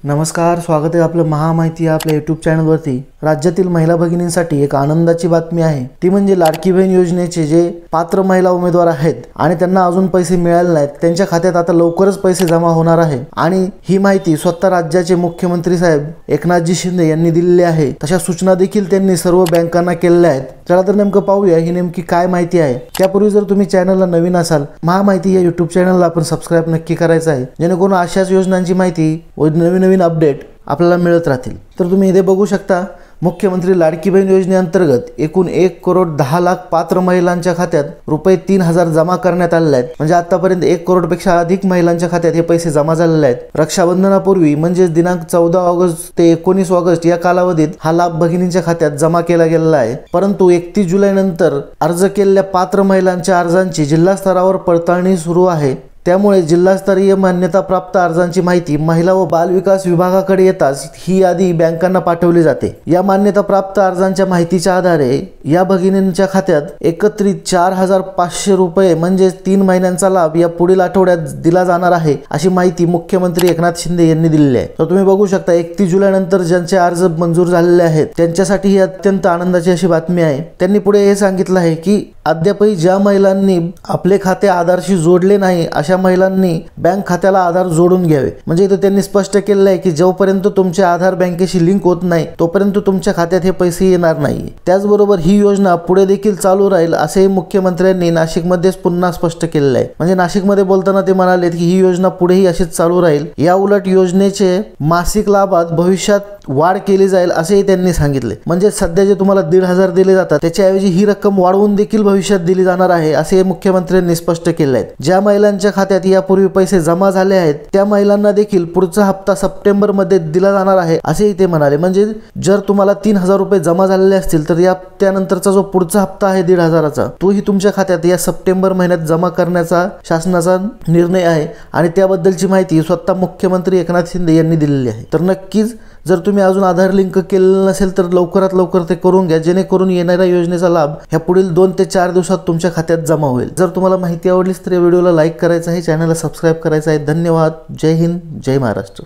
नमस्कार, स्वागत आहे आपलं महामाहिती या आपल्या यूट्यूब चॅनलवरती। राज्यातील महिला भगिनींसाठी एक आनंदाची बातमी आहे, ती म्हणजे लाडकी बहीण योजनेचे जे पात्र महिला उमेदवार आहेत आणि त्यांना अजून पैसे मिळाले नाहीत, त्यांच्या खात्यात आता लवकरच पैसे जमा होणार आहे। आणि ही माहिती स्वतः राज्याचे मुख्यमंत्री साहेब एकनाथजी शिंदे यांनी दिलेली आहे। तशा सूचना देखील त्यांनी सर्व बँकांना केलेल्या आहेत। चला तर नेमकं पाहूया ही नेमकी काय माहिती आहे। त्यापूर्वी जर तुम्ही चॅनलला नवीन असाल, महामाहिती या यूट्यूब चॅनलला आपण सबस्क्राइब नक्की करायचं आहे, जेणेकरून अशाच योजनांची माहिती व नवीन अपडेट आपल्याला मिळत राहतील। तर तुम्ही इथे बघू शकता, मुख्यमंत्री लाडकी बहीण योजनेअंतर्गत एकूण 1,10,00,000 पात्र महिलांच्या खात्यात रुपये 3,000 जमा करण्यात आलेले आहेत। म्हणजे आतापर्यंत 1 करोडपेक्षा अधिक महिलांच्या खात्यात हे पैसे जमा झालेले आहेत। रक्षाबंधनापूर्वी म्हणजे दिनांक 14 ऑगस्ट ते 19 ऑगस्ट या कालावधीत हा लाभ भगिनींच्या खात्यात जमा केला गेलेला आहे। परंतु 31 जुलै नंतर अर्ज केलेल्या पात्र महिलांच्या अर्जांची जिल्हा स्तरावर पडताळणी सुरू आहे। त्यामुळे जिल्हास्तरीय मान्यता प्राप्त अर्जांची माहिती महिला व बाल विकास विभागाकडे येताच ही यादी बँकांना पाठवली जाते। या मान्यता प्राप्त अर्जांच्या माहितीच्या आधारे या भगिनींच्या खात्यात एकत्रित 4,500 रुपये म्हणजे 3 महिन्यांचा लाभ या पुढील आठवड्यात दिला जाणार आहे, अशी माहिती मुख्यमंत्री एकनाथ शिंदे यांनी दिलेली आहे। तर तुम्ही बघू शकता, 31 जुलै नंतर ज्यांचे अर्ज मंजूर झालेले आहेत त्यांच्यासाठी ही अत्यंत आनंदाची अशी बातमी आहे। त्यांनी पुढे हे सांगितलं आहे की अद्यापही ज्या महिलांनी आपले खाते आधारशी जोडले नाही अशा महिलांनी बँक खात्याला आधार जोडून घ्यावे। म्हणजे इथे त्यांनी स्पष्ट केलेलं आहे की जोपर्यंत तुमचे आधार बँकेशी लिंक होत नाही तोपर्यंत तुमच्या खात्यात हे पैसे येणार नाही। त्याचबरोबर ही योजना पुढे देखील चालू राहील असे मुख्यमंत्र्यांनी नाशिकमध्येच पुन्हा स्पष्ट केलेलं आहे। म्हणजे नाशिकमध्ये बोलताना ते म्हणाले की ही योजना पुढेही अशीच चालू राहील। या उलट योजनेचे मासिक लाभात भविष्यात वाढ केली जाईल असेही त्यांनी सांगितले। म्हणजे सध्या जे तुम्हाला 1,500 दिले जातात त्याच्याऐवजी ही रक्कम वाढवून देखील भविष्यात दिली जाणार आहे, असे मुख्यमंत्र्यांनी स्पष्ट केले आहे। ज्या महिलांच्या खात्यात यापूर्वी पैसे जमा झाले आहेत त्या महिलांना देखील पुढचा हप्ता सप्टेंबर मध्ये दिला जाणार आहे, असेही ते म्हणाले। म्हणजे जर तुम्हाला 3,000 रुपये जमा झालेले असतील तर त्यानंतरचा जो पुढचा हप्ता आहे 1,500चा तोही तुमच्या खात्यात या सप्टेंबर महिन्यात जमा करण्याचा शासनाचा निर्णय आहे आणि त्याबद्दलची माहिती स्वतः मुख्यमंत्री एकनाथ शिंदे यांनी दिलेली आहे। तर नक्कीच जर तुम्ही अजून आधार लिंक केलेलं नसेल तर लवकरात लवकर ते करून घ्या, जेणेकरून येणाऱ्या योजनेचा लाभ ह्या पुढील 2 ते 4 दिवसात तुमच्या खात्यात जमा होईल। जर तुम्हाला माहिती आवडलीच तर या व्हिडिओला लाईक करायचं आहे, चॅनलला सबस्क्राइब करायचं आहे। धन्यवाद। जय हिंद, जय महाराष्ट्र।